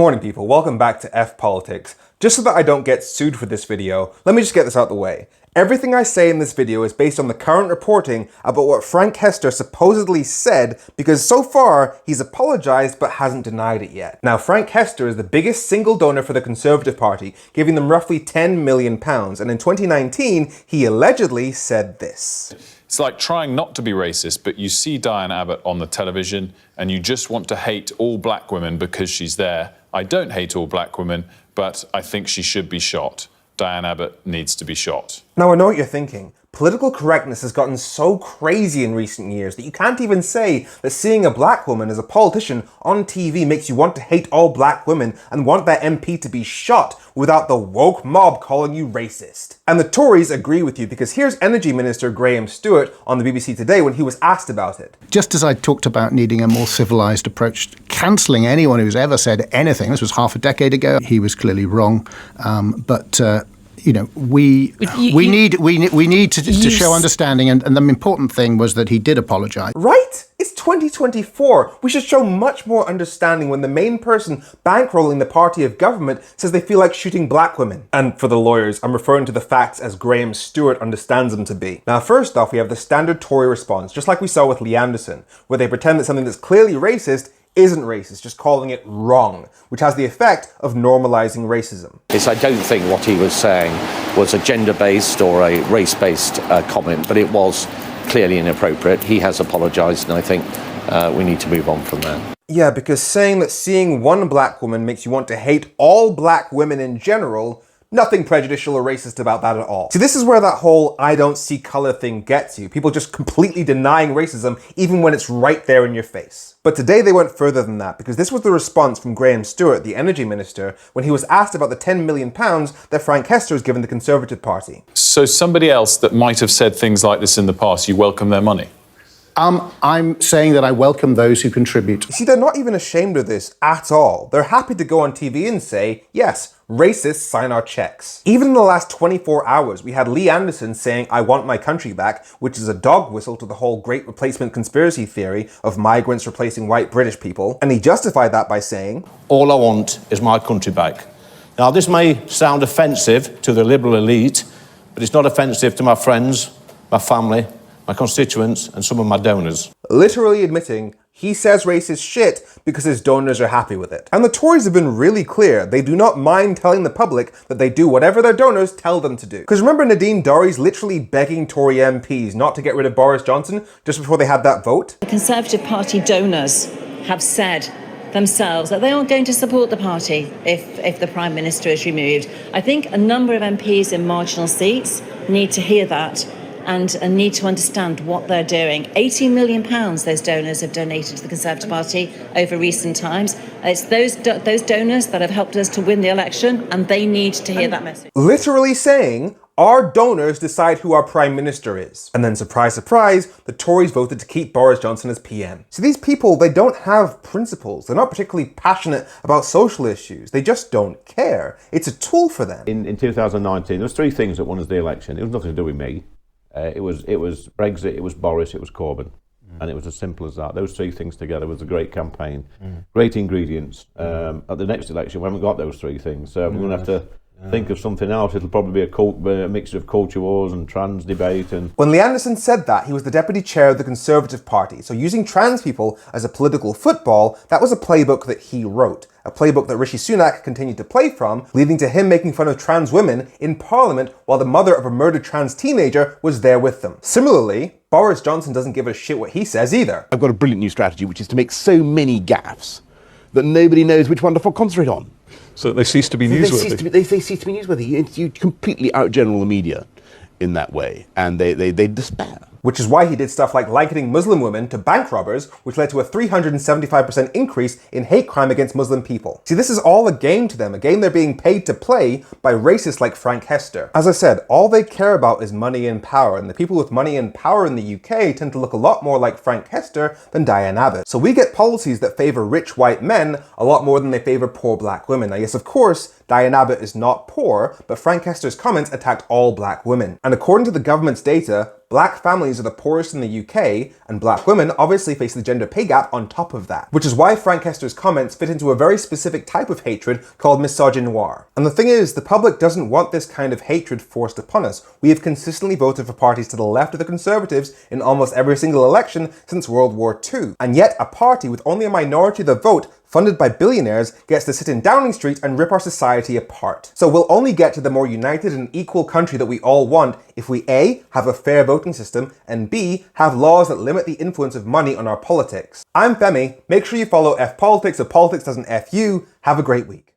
Morning people, welcome back to F Politics. Just so that I don't get sued for this video, let me just get this out the way. Everything I say in this video is based on the current reporting about what Frank Hester supposedly said, because so far he's apologized but hasn't denied it yet. Now, Frank Hester is the biggest single donor for the Conservative Party, giving them roughly £10 million, and in 2019 he allegedly said this. It's like trying not to be racist, but you see Diane Abbott on the television and you just want to hate all black women because she's there. I don't hate all black women, but I think she should be shot. Diane Abbott needs to be shot. Now I know what you're thinking. Political correctness has gotten so crazy in recent years that you can't even say that seeing a black woman as a politician on TV makes you want to hate all black women and want that MP to be shot without the woke mob calling you racist. And the Tories agree with you, because here's Energy Minister Graham Stewart on the BBC Today when he was asked about it. Just as I talked about needing a more civilised approach, cancelling anyone who's ever said anything, this was half a decade ago, he was clearly wrong, you know, we need to show understanding, and the important thing was that he did apologise. Right? It's 2024. We should show much more understanding when the main person bankrolling the party of government says they feel like shooting black women. And for the lawyers, I'm referring to the facts as Graham Stewart understands them to be. Now, first off, we have the standard Tory response, just like we saw with Lee Anderson, where they pretend that something that's clearly racist isn't racist, just calling it wrong, which has the effect of normalizing racism. I don't think what he was saying was a gender-based or a race-based comment, but it was clearly inappropriate. He has apologised, and I think we need to move on from that. Yeah, because saying that seeing one black woman makes you want to hate all black women in general, nothing prejudicial or racist about that at all. See, this is where that whole I don't see color thing gets you. People just completely denying racism even when it's right there in your face. But today they went further than that, because this was the response from Graham Stewart, the Energy Minister, when he was asked about the £10 million that Frank Hester has given the Conservative Party. So somebody else that might have said things like this in the past, you welcome their money? I'm saying that I welcome those who contribute. You see, they're not even ashamed of this at all. They're happy to go on TV and say, yes, racists sign our checks. Even in the last 24 hours, we had Lee Anderson saying, I want my country back, which is a dog whistle to the whole Great Replacement conspiracy theory of migrants replacing white British people. And he justified that by saying, all I want is my country back. Now, this may sound offensive to the liberal elite, but it's not offensive to my friends, my family, my constituents, and some of my donors. Literally admitting he says racist shit because his donors are happy with it. And the Tories have been really clear. They do not mind telling the public that they do whatever their donors tell them to do. Because remember Nadine Dorries literally begging Tory MPs not to get rid of Boris Johnson just before they had that vote? The Conservative Party donors have said themselves that they aren't going to support the party if the Prime Minister is removed. I think a number of MPs in marginal seats need to hear that and need to understand what they're doing. £18 million those donors have donated to the Conservative Party over recent times. It's those donors that have helped us to win the election, and they need to hear that message. Literally saying, our donors decide who our Prime Minister is. And then surprise, surprise, the Tories voted to keep Boris Johnson as PM. So these people, they don't have principles. They're not particularly passionate about social issues. They just don't care. It's a tool for them. In 2019, there was three things that won us the election. It was nothing to do with me. It was Brexit, it was Boris, it was Corbyn. And it was as simple as that. Those three things together was a great campaign. Great ingredients. At the next election, we haven't got those three things. So we're going to have to think of something else. It'll probably be a mixture of culture wars and trans debate. And when Lee Anderson said that, he was the deputy chair of the Conservative Party. So using trans people as a political football, that was a playbook that he wrote. A playbook that Rishi Sunak continued to play from, leading to him making fun of trans women in Parliament while the mother of a murdered trans teenager was there with them. Similarly, Boris Johnson doesn't give a shit what he says either. I've got a brilliant new strategy, which is to make so many gaffes that nobody knows which one to concentrate on. So they cease to be newsworthy. They cease to be newsworthy. You completely outgeneral the media in that way, and they despair. Which is why he did stuff like likening Muslim women to bank robbers, which led to a 375% increase in hate crime against Muslim people. See, this is all a game to them, a game they're being paid to play by racists like Frank Hester. As I said, all they care about is money and power, and the people with money and power in the UK tend to look a lot more like Frank Hester than Diane Abbott. So we get policies that favour rich white men a lot more than they favour poor black women. Now yes, of course, Diane Abbott is not poor, but Frank Hester's comments attacked all black women. And according to the government's data, black families are the poorest in the UK, and black women obviously face the gender pay gap on top of that. Which is why Frank Hester's comments fit into a very specific type of hatred called misogynoir. And the thing is, the public doesn't want this kind of hatred forced upon us. We have consistently voted for parties to the left of the Conservatives in almost every single election since World War II. And yet, a party with only a minority of the vote, funded by billionaires, gets to sit in Downing Street and rip our society apart. So we'll only get to the more united and equal country that we all want if we A, have a fair voting system, and B, have laws that limit the influence of money on our politics. I'm Femi. Make sure you follow F Politics so politics doesn't F you. Have a great week.